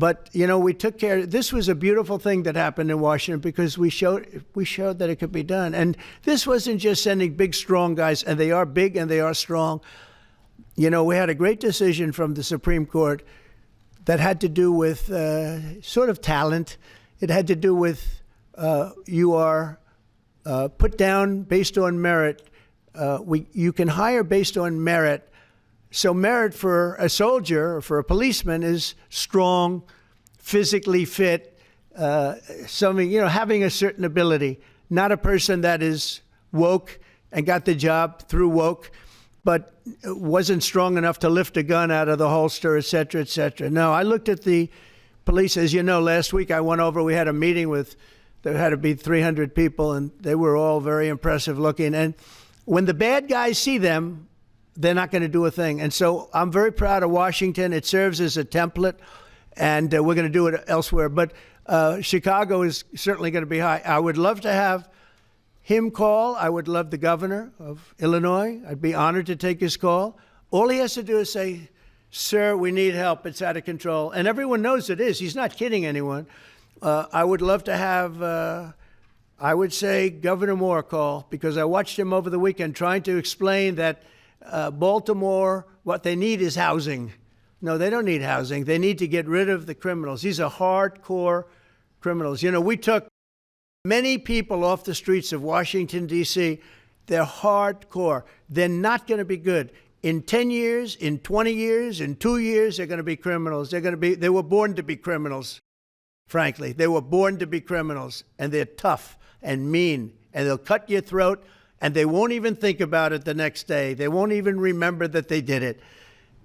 But, we took care. This was a beautiful thing that happened in Washington because we showed that it could be done. And this wasn't just sending big, strong guys, and they are big and they are strong. We had a great decision from the Supreme Court that had to do with sort of talent. It had to do with you are put down based on merit. You can hire based on merit. So merit for a soldier or for a policeman is strong, physically fit, having a certain ability, not a person that is woke and got the job through woke, but wasn't strong enough to lift a gun out of the holster, et cetera, et cetera. No, I looked at the police. As you know, last week I went over, we had a meeting there had to be 300 people, and they were all very impressive looking. And when the bad guys see them, they're not going to do a thing. And so I'm very proud of Washington. It serves as a template, and we're going to do it elsewhere. But Chicago is certainly going to be high. I would love to have him call. I would love the governor of Illinois. I'd be honored to take his call. All he has to do is say, sir, we need help. It's out of control. And everyone knows it is. He's not kidding anyone. I would love to have, I would say, Governor Moore call, because I watched him over the weekend trying to explain that Baltimore, what they need is housing. No, they don't need housing. They need to get rid of the criminals. These are hardcore criminals. We took many people off the streets of Washington, D.C. They're hardcore. They're not going to be good. In 10 years, in 20 years, in 2 years, they're going to be criminals. They were born to be criminals, frankly. They were born to be criminals, and they're tough and mean, and they'll cut your throat, and they won't even think about it the next day. They won't even remember that they did it.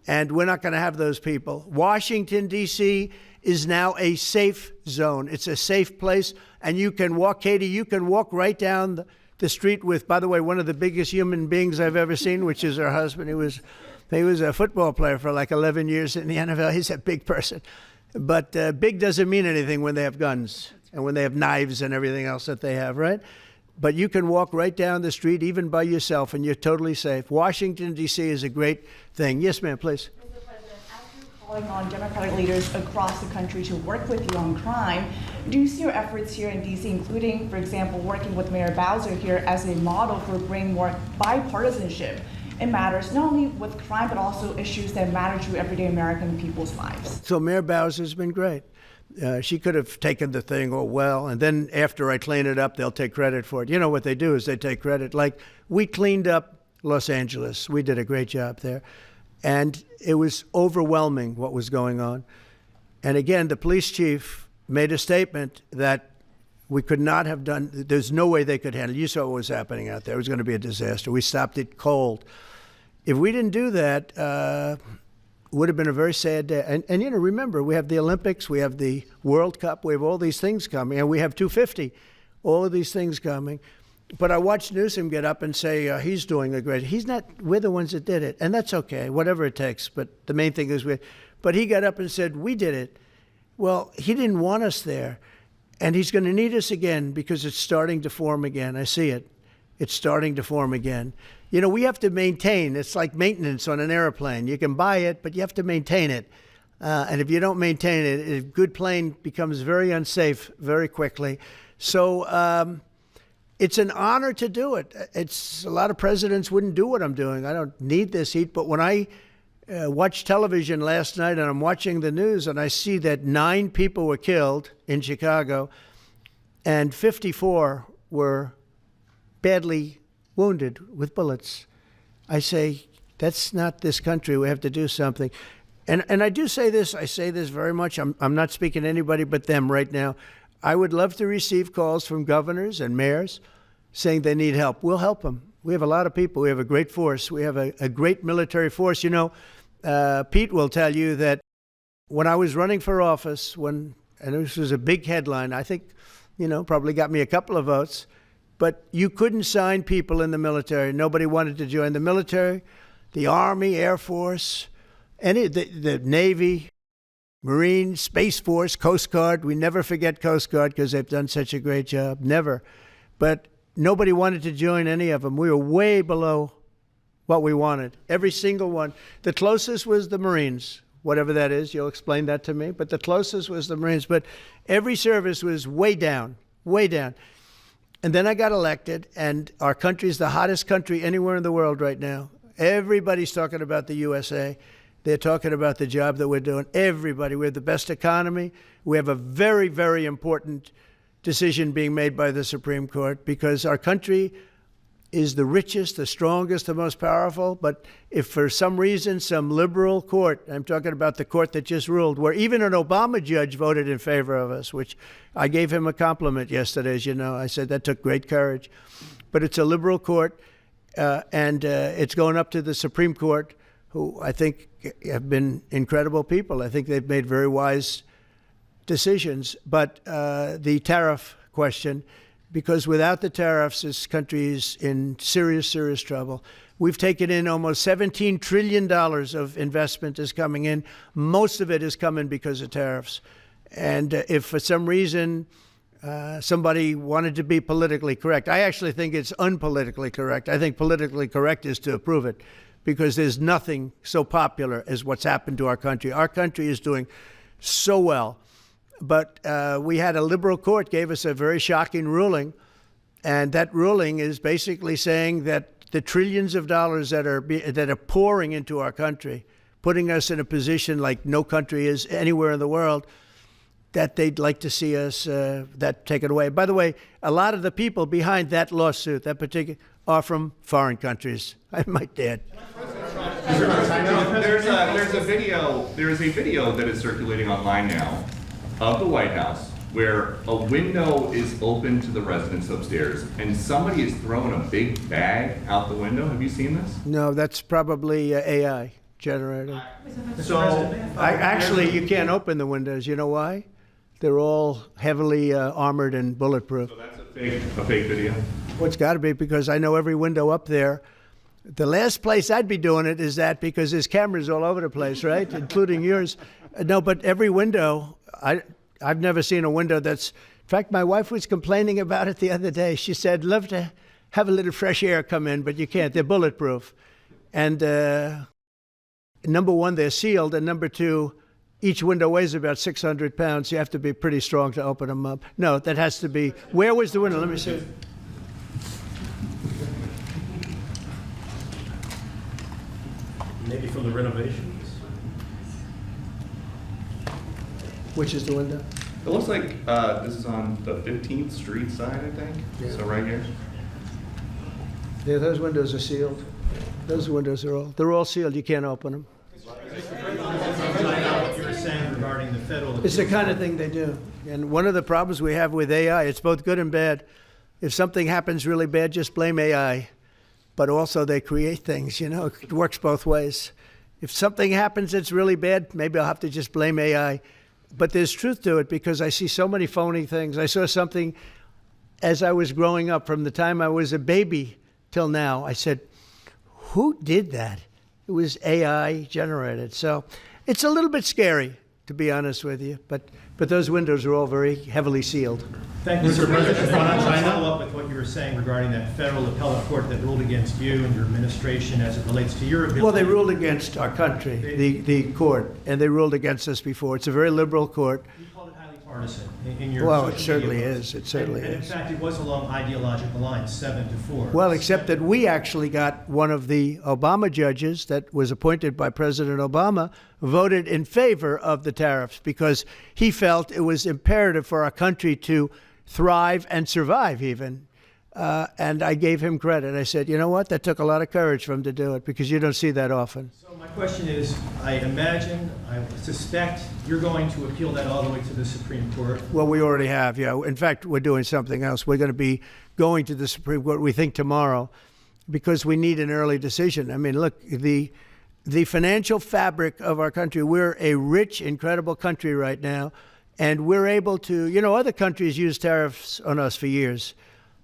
And we're not going to have those people. Washington, D.C. is now a safe zone. It's a safe place. And you can walk, Katie, you can walk right down the street with, by the way, one of the biggest human beings I've ever seen, which is her husband. He was a football player for like 11 years in the NFL. He's a big person. But big doesn't mean anything when they have guns and when they have knives and everything else that they have, right? But you can walk right down the street, even by yourself, and you're totally safe. Washington, D.C. is a great thing. Yes, ma'am, please. Mr. President, as you're calling on Democratic leaders across the country to work with you on crime, do you see your efforts here in D.C., including, for example, working with Mayor Bowser here as a model for bringing more bipartisanship in matters not only with crime, but also issues that matter to everyday American people's lives? So Mayor Bowser's been great. She could have taken the thing, and then after I clean it up, they'll take credit for it. You know what they do is they take credit. Like, we cleaned up Los Angeles. We did a great job there. And it was overwhelming what was going on. And again, the police chief made a statement that we could not have done, there's no way they could handle it. You saw what was happening out there. It was going to be a disaster. We stopped it cold. If we didn't do that, would have been a very sad day. And remember, we have the Olympics, we have the World Cup, we have all these things coming, and we have 250, all of these things coming. But I watched Newsom get up and say he's doing a great, he's not, we're the ones that did it, and that's okay, whatever it takes, but the main thing is but he got up and said, we did it. Well, he didn't want us there, and he's going to need us again because it's starting to form again. I see it. It's starting to form again. We have to maintain. It's like maintenance on an airplane. You can buy it, but you have to maintain it. And if you don't maintain it, a good plane becomes very unsafe very quickly. So it's an honor to do it. A lot of presidents wouldn't do what I'm doing. I don't need this heat. But when I watched television last night and I'm watching the news and I see that 9 people were killed in Chicago and 54 were badly wounded with bullets, I say, that's not this country. We have to do something. And I do say this, I say this very much. I'm not speaking to anybody but them right now. I would love to receive calls from governors and mayors saying they need help. We'll help them. We have a lot of people. We have a great force. We have a great military force. Pete will tell you that when I was running for office, and this was a big headline, I think, probably got me a couple of votes, but you couldn't sign people in the military. Nobody wanted to join the military, the Army, Air Force, the Navy, Marines, Space Force, Coast Guard. We never forget Coast Guard because they've done such a great job. Never. But nobody wanted to join any of them. We were way below what we wanted. Every single one. The closest was the Marines. whatever that is. You'll explain that to me. But the closest was the Marines. But every service was way down, way down. And then I got elected, and our country's the hottest country anywhere in the world right now. Everybody's talking about the USA. They're talking about the job that we're doing. Everybody. We have the best economy. We have a very, very important decision being made by the Supreme Court because our country is the richest, the strongest, the most powerful. But if for some reason some liberal court, I'm talking about the court that just ruled, where even an Obama judge voted in favor of us, which I gave him a compliment yesterday, as you know. I said that took great courage. But it's a liberal court, and it's going up to the Supreme Court, who I think have been incredible people. I think they've made very wise decisions. But the tariff question, because without the tariffs, this country is in serious, serious trouble. We've taken in almost $17 trillion of investment is coming in. Most of it is coming because of tariffs. And if for some reason somebody wanted to be politically correct, I actually think it's unpolitically correct. I think politically correct is to approve it because there's nothing so popular as what's happened to our country. Our country is doing so well. But we had a liberal court gave us a very shocking ruling, and that ruling is basically saying that the trillions of dollars that are pouring into our country, putting us in a position like no country is anywhere in the world, that they'd like to see us that taken away. By the way, a lot of the people behind that lawsuit, that particular, are from foreign countries. I might add. There's a video that is circulating online now of the White House where a window is open to the residents upstairs and somebody is throwing a big bag out the window. Have you seen this? No, that's probably AI generated. So Actually, you can't open the windows. You know why? They're all heavily armored and bulletproof. So that's a fake video? Well, it's got to be because I know every window up there. The last place I'd be doing it is that because there's cameras all over the place, right? Including yours. No, but every window, I've never seen a window that's, in fact, my wife was complaining about it the other day. She said, love to have a little fresh air come in, but you can't. They're bulletproof. And number one, they're sealed. And number two, each window weighs about 600 pounds. You have to be pretty strong to open them up. No, that has to be, where was the window? Let me see. Maybe from the renovations. Which is the window? It looks like this is on the 15th Street side, I think. Yeah. So right here. Yeah, those windows are sealed. Those windows are they're all sealed. You can't open them. What you were saying regarding the federal. It's the kind of thing they do. And one of the problems we have with AI, it's both good and bad. If something happens really bad, just blame AI. But also they create things, you know, it works both ways. If something happens that's really bad, maybe I'll have to just blame AI. But there's truth to it because I see so many phony things. I saw something as I was growing up from the time I was a baby till now. I said, who did that? It was AI generated. So it's a little bit scary, to be honest with you. But those windows are all very heavily sealed. Thank you, Mr. President. Just want to follow up with what you were saying regarding that federal appellate court that ruled against you and your administration as it relates to your ability. Well, they ruled against our country, the court, and they ruled against us before. It's a very liberal court. You called it highly partisan in your Well, it social certainly media is. It certainly and in is. fact, it was along ideological lines, 7-4. Well, except that we actually got one of the Obama judges that was appointed by President Obama voted in favor of the tariffs because he felt it was imperative for our country to thrive and survive even. And I gave him credit. I said, you know what? That took a lot of courage for him to do it because you don't see that often. So my question is, I suspect you're going to appeal that all the way to the Supreme Court. Well, we already have, yeah. In fact, we're doing something else. We're going to be going to the Supreme Court, we think, tomorrow because we need an early decision. I mean, look, the financial fabric of our country, we're a rich, incredible country right now. And we're able to, you know, other countries use tariffs on us for years,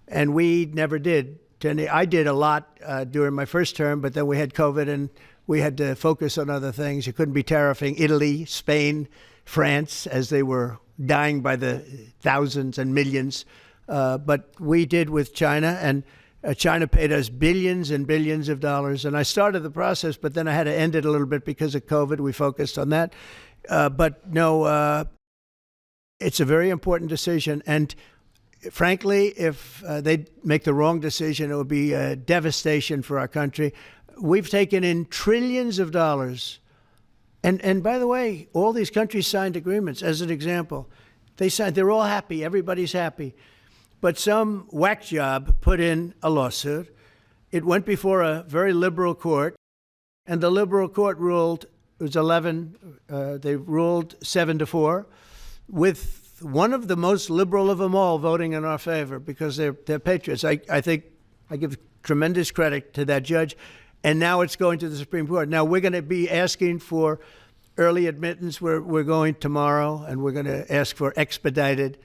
and we never did. I did a lot during my first term, but then we had COVID and we had to focus on other things. You couldn't be tariffing Italy, Spain, France, as they were dying by the thousands and millions. But we did with China, and China paid us billions and billions of dollars, and I started the process, but then I had to end it a little bit because of COVID. We focused on that. But no, it's a very important decision. And frankly, if they make the wrong decision, it would be a devastation for our country. We've taken in trillions of dollars. And by the way, all these countries signed agreements. As an example, they're all happy. Everybody's happy. But some whack job put in a lawsuit. It went before a very liberal court, and the liberal court ruled, it was 11, they ruled 7-4, with one of the most liberal of them all voting in our favor because they're patriots. I think I give tremendous credit to that judge. And now it's going to the Supreme Court. Now we're going to be asking for early admittance. We're going tomorrow, and we're going to ask for an expedited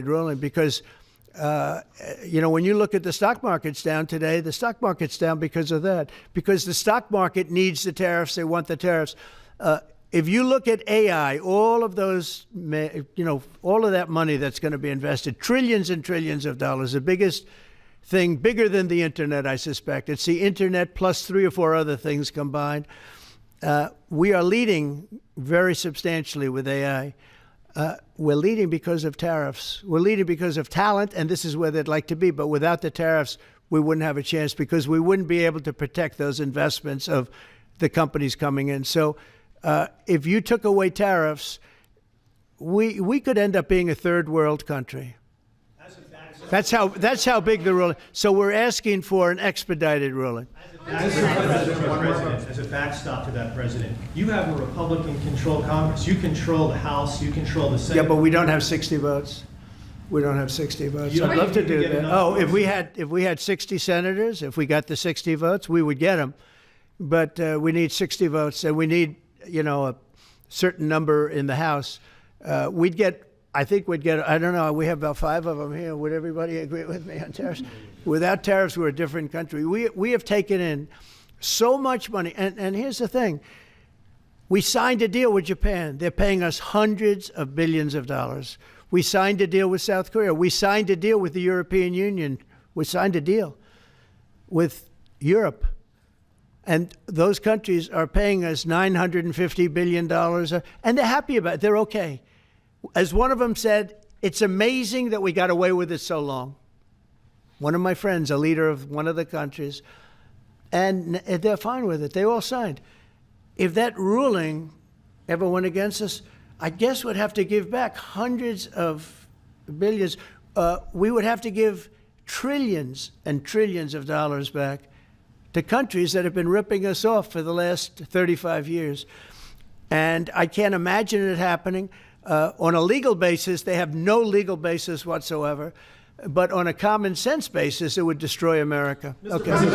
ruling because, when you look at the stock market's down today, the stock market's down because of that, because the stock market needs the tariffs. They want the tariffs. If you look at AI, all of those, all of that money that's going to be invested, trillions and trillions of dollars, the biggest thing, bigger than the internet, I suspect. It's the internet plus 3 or 4 other things combined. We are leading very substantially with AI. We're leading because of tariffs. We're leading because of talent, and this is where they'd like to be. But without the tariffs, we wouldn't have a chance because we wouldn't be able to protect those investments of the companies coming in. So if you took away tariffs, we could end up being a third world country. That's how big the ruling. So we're asking for an expedited ruling. As a backstop to that, President, you have a Republican-controlled Congress. You control the House. You control the Senate. Yeah, but we don't have 60 votes. We don't have 60 votes. I'd love to do that. Oh, if we had 60 senators, if we got the 60 votes, we would get them. But we need 60 votes, and we need a certain number in the House. I think we'd get, I don't know, we have about 5 of them here. Would everybody agree with me on tariffs? Without tariffs, we're a different country. We have taken in so much money. And here's the thing. We signed a deal with Japan. They're paying us hundreds of billions of dollars. We signed a deal with South Korea. We signed a deal with the European Union. We signed a deal with Europe. And those countries are paying us $950 billion. And they're happy about it. They're okay. As one of them said, it's amazing that we got away with it so long. One of my friends, a leader of one of the countries, and they're fine with it. They all signed. If that ruling ever went against us, I guess we'd have to give back hundreds of billions. We would have to give trillions and trillions of dollars back to countries that have been ripping us off for the last 35 years. And I can't imagine it happening. On a legal basis, they have no legal basis whatsoever. But on a common sense basis, it would destroy America. Okay. You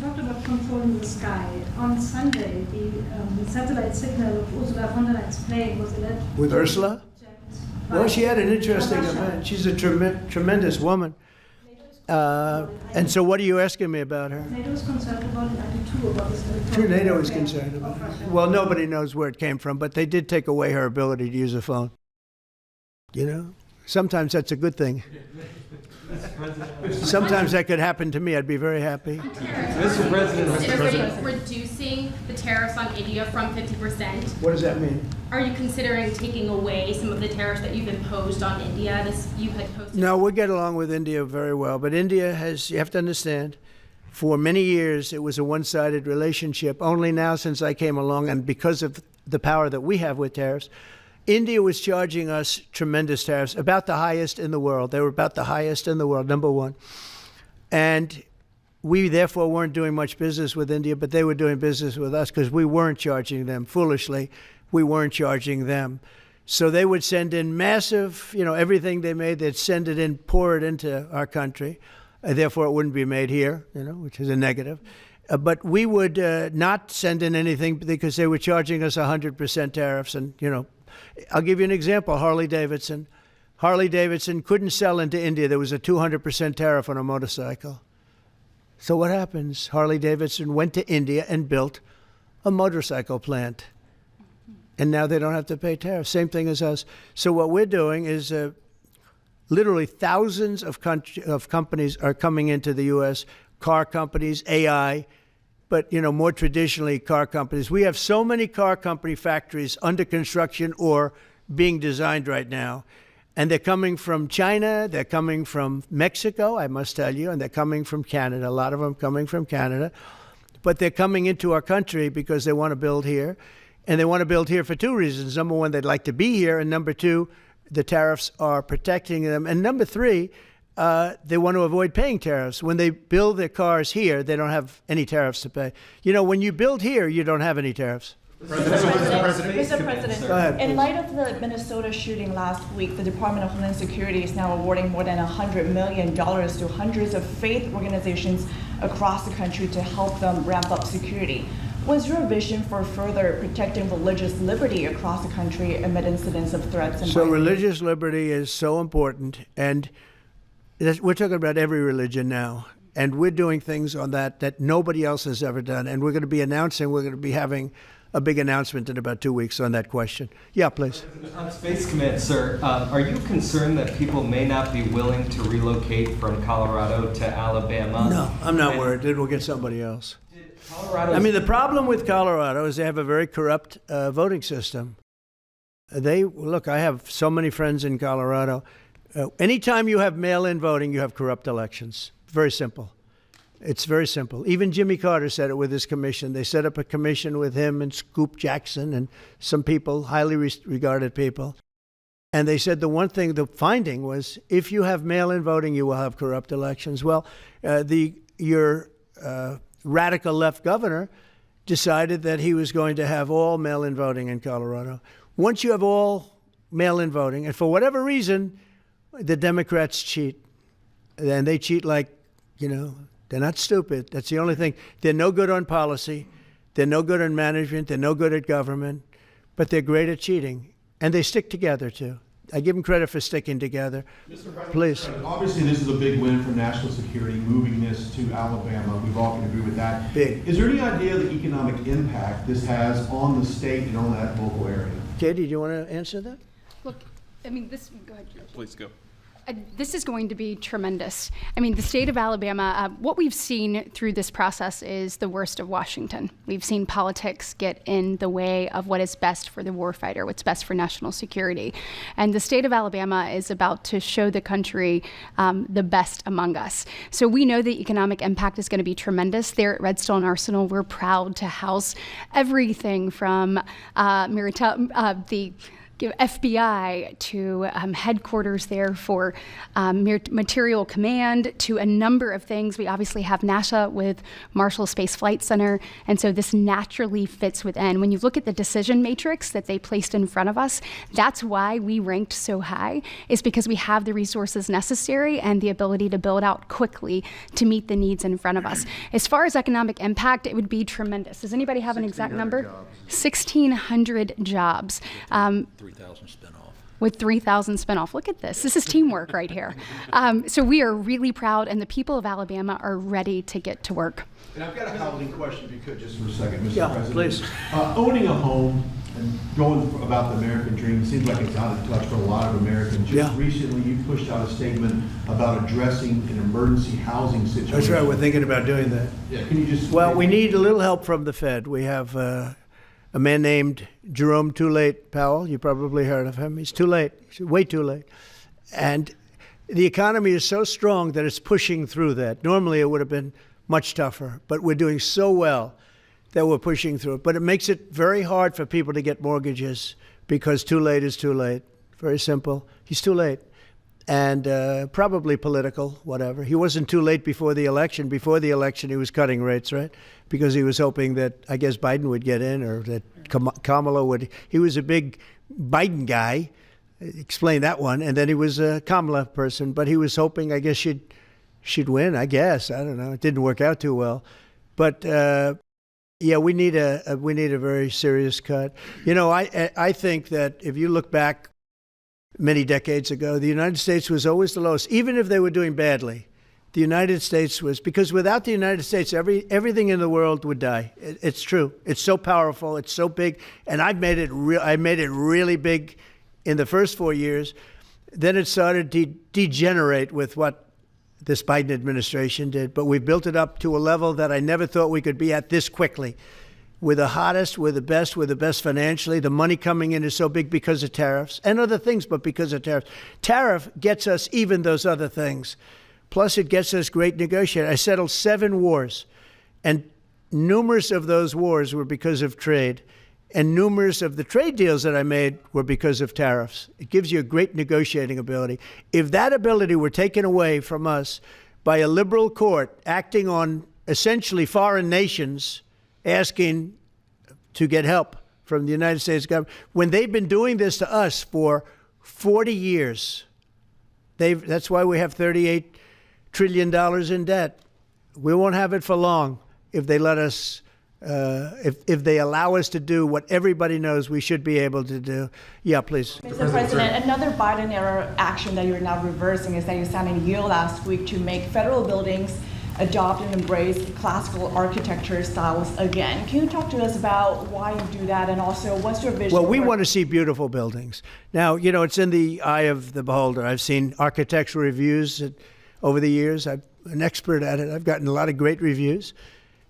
talked about controlling the sky. On Sunday, the satellite signal of Ursula von der Leyen's plane was alleged. With Ursula? Well, she had an interesting event. She's a tremendous woman. And so what are you asking me about her? NATO is concerned about it, and too, about this. True, NATO is concerned about it. Well, nobody knows where it came from, but they did take away her ability to use a phone. Sometimes that's a good thing. Sometimes that could happen to me. I'd be very happy. Mr. President, reducing the tariffs on India from 50%. What does that mean? Are you considering taking away some of the tariffs that you've imposed on India? You had posted. No, we get along with India very well. But India has, you have to understand, for many years it was a one-sided relationship. Only now, since I came along, and because of the power that we have with tariffs, India was charging us tremendous tariffs, about the highest in the world. They were about the highest in the world, number one. And we therefore weren't doing much business with India, but they were doing business with us because we weren't charging them. Foolishly, we weren't charging them. So they would send in massive, everything they made, they'd send it in, pour it into our country. Therefore, it wouldn't be made here, which is a negative. But we would not send in anything because they were charging us 100% tariffs. And, I'll give you an example. Harley Davidson. Harley Davidson couldn't sell into India. There was a 200% tariff on a motorcycle. So what happens? Harley Davidson went to India and built a motorcycle plant. And now they don't have to pay tariffs. Same thing as us. So what we're doing is Literally thousands of companies are coming into the U.S., car companies, AI, but, more traditionally, car companies. We have so many car company factories under construction or being designed right now. And they're coming from China, they're coming from Mexico, I must tell you, and they're coming from Canada, a lot of them coming from Canada. But they're coming into our country because they want to build here. And they want to build here for two reasons. Number one, they'd like to be here. And number two, the tariffs are protecting them. And number three, they want to avoid paying tariffs. When they build their cars here, they don't have any tariffs to pay. When you build here, you don't have any tariffs. Mr. President, Go ahead, in please. light of the Minnesota shooting last week, the Department of Homeland Security is now awarding more than $100 million to hundreds of faith organizations across the country to help them ramp up security. What's your vision for further protecting religious liberty across the country amid incidents of threats and So violence? religious liberty is so important, and we're talking about every religion now, and we're doing things on that nobody else has ever done, and we're going to be having a big announcement in about 2 weeks on that question. Yeah, please. On Space Command, sir, are you concerned that people may not be willing to relocate from Colorado to Alabama? No, I'm not worried. It will get somebody else. Colorado. The problem with Colorado is they have a very corrupt voting system. I have so many friends in Colorado. Anytime you have mail-in voting, you have corrupt elections. Very simple. It's very simple. Even Jimmy Carter said it with his commission. They set up a commission with him and Scoop Jackson and some people, highly regarded people. And they said the finding was, if you have mail-in voting, you will have corrupt elections. Well, your radical left governor decided that he was going to have all mail-in voting in Colorado. Once you have all mail-in voting, and for whatever reason, the Democrats cheat. And they cheat like, they're not stupid. That's the only thing. They're no good on policy. They're no good on management. They're no good at government. But they're great at cheating. And they stick together, too. I give them credit for sticking together. Mr. President, Please. Obviously, this is a big win for national security, moving this to Alabama. We've all can agree with that. Big. Is there any idea of the economic impact this has on the state and on that local area? Katie, do you want to answer that? Look, go ahead. Please go. This is going to be tremendous. The state of Alabama, what we've seen through this process is the worst of Washington. We've seen politics get in the way of what is best for the warfighter, what's best for national security. And the state of Alabama is about to show the country the best among us. So we know the economic impact is going to be tremendous. There at Redstone Arsenal, we're proud to house everything from the FBI to headquarters there for material command to a number of things. We obviously have NASA with Marshall Space Flight Center, and so this naturally fits within. When you look at the decision matrix that they placed in front of us, that's why we ranked so high, is because we have the resources necessary and the ability to build out quickly to meet the needs in front of us. As far as economic impact, it would be tremendous. Does anybody have an exact number? 1,600 jobs. 3,000 spin-off. With 3,000 spin-off. Look at this. This is teamwork right here. So we are really proud, and the people of Alabama are ready to get to work. And I've got a housing question, if you could, just for a second, Mr. Yeah, President. please. Owning a home and going about the American dream seems like it's out of touch for a lot of Americans. Just Yeah. recently, you pushed out a statement about addressing an emergency housing situation. That's right. We're thinking about doing that. Yeah, can you just... Well, we need a little help from the Fed. We have a man named Jerome Too Late Powell. You probably heard of him. He's too late. He's way too late. And the economy is so strong that it's pushing through that. Normally, it would have been much tougher, but we're doing so well that we're pushing through it. But it makes it very hard for people to get mortgages because too late is too late. Very simple. He's too late. And probably political, whatever. He wasn't too late before the election. Before the election, he was cutting rates, right? Because he was hoping that, I guess, Biden would get in or that Kamala would. He was a big Biden guy. Explain that one. And then he was a Kamala person. But he was hoping, I guess, she'd win, I guess. I don't know. It didn't work out too well. But, yeah, we need a very serious cut. I think that if you look back many decades ago, the United States was always the lowest, even if they were doing badly. The United States was, because without the United States, everything in the world would die. It's true. It's so powerful. It's so big. And I made it really big in the first 4 years. Then it started to degenerate with what this Biden administration did. But we built it up to a level that I never thought we could be at this quickly. We're the hottest, we're the best financially. The money coming in is so big because of tariffs and other things, but because of tariffs. Tariff gets us even those other things. Plus, it gets us great negotiating. I settled 7 wars, and numerous of those wars were because of trade. And numerous of the trade deals that I made were because of tariffs. It gives you a great negotiating ability. If that ability were taken away from us by a liberal court acting on essentially foreign nations asking to get help from the United States government, when they've been doing this to us for 40 years, that's why we have $38 trillion in debt. We won't have it for long if they let us if they allow us to do what everybody knows we should be able to do. Yeah, please. Mr. President, another Biden-era action that you're now reversing is that you signed a deal last week to make federal buildings adopt and embrace classical architecture styles again. Can you talk to us about why you do that, and also what's your vision? Well, we want to see beautiful buildings. Now, it's in the eye of the beholder. I've seen architectural reviews over the years. I'm an expert at it. I've gotten a lot of great reviews.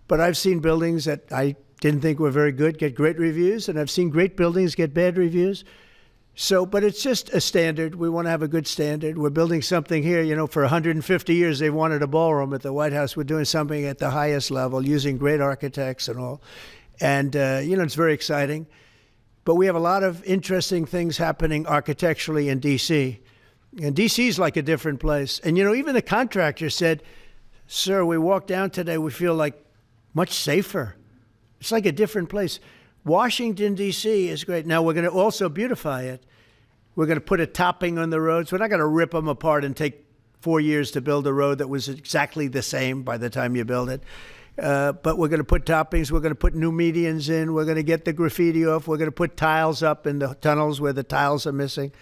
But I've seen buildings that I didn't think were very good get great reviews, and I've seen great buildings get bad reviews. So, but it's just a standard. We want to have a good standard. We're building something here, for 150 years they wanted a ballroom at the White House. We're doing something at the highest level using great architects and all. And, it's very exciting. But we have a lot of interesting things happening architecturally in D.C. And D.C. is like a different place. And, even the contractor said, "Sir, we walked down today, we feel like much safer." It's like a different place. Washington, D.C. is great. Now, we're going to also beautify it. We're going to put a topping on the roads. We're not going to rip them apart and take 4 years to build a road that was exactly the same by the time you build it. But we're going to put toppings. We're going to put new medians in. We're going to get the graffiti off. We're going to put tiles up in the tunnels where the tiles are missing.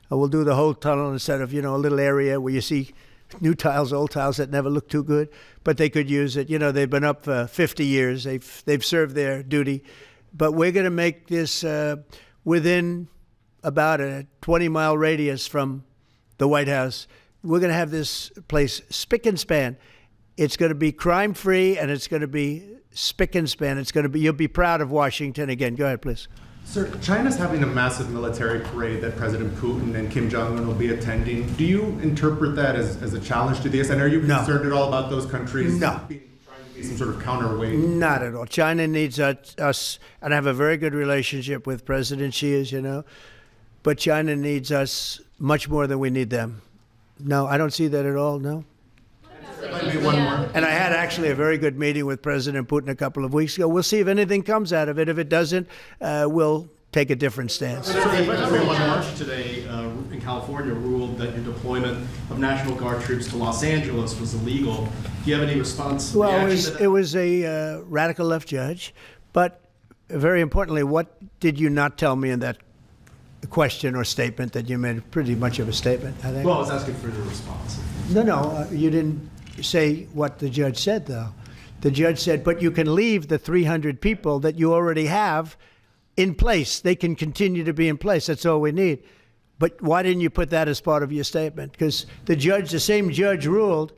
We'll do the whole tunnel instead of, a little area where you see new tiles, old tiles that never look too good, but they could use it. They've been up for 50 years. They've served their duty. But we're going to make this within about a 20-mile radius from the White House. We're going to have this place spick and span. It's going to be crime-free, and it's going to be spick and span. You'll be proud of Washington again. Go ahead, please. Sir, China's having a massive military parade that President Putin and Kim Jong-un will be attending. Do you interpret that as a challenge to this? And are you concerned at all about those countries trying to be some sort of counterweight? Not at all. China needs us, and I have a very good relationship with President Xi, as you know, but China needs us much more than we need them. No, I don't see that at all, no. Maybe one more. And I had actually a very good meeting with President Putin a couple of weeks ago. We'll see if anything comes out of it. If it doesn't, we'll take a different stance. March today in California ruled that your deployment of National Guard troops to Los Angeles was illegal. Do you have any response? Well, it was a radical left judge. But very importantly, what did you not tell me in that question or statement that you made? Pretty much of a statement, I think. Well, I was asking for your response. No, you didn't say what the judge said, though. The judge said, but you can leave the 300 people that you already have in place. They can continue to be in place. That's all we need. But why didn't you put that as part of your statement? Because the same judge ruled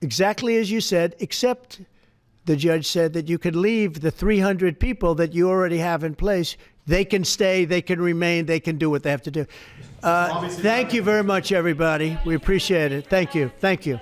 exactly as you said, except the judge said that you could leave the 300 people that you already have in place. They can stay, they can remain, they can do what they have to do. Thank you very much, everybody. We appreciate it. Thank you. Thank you.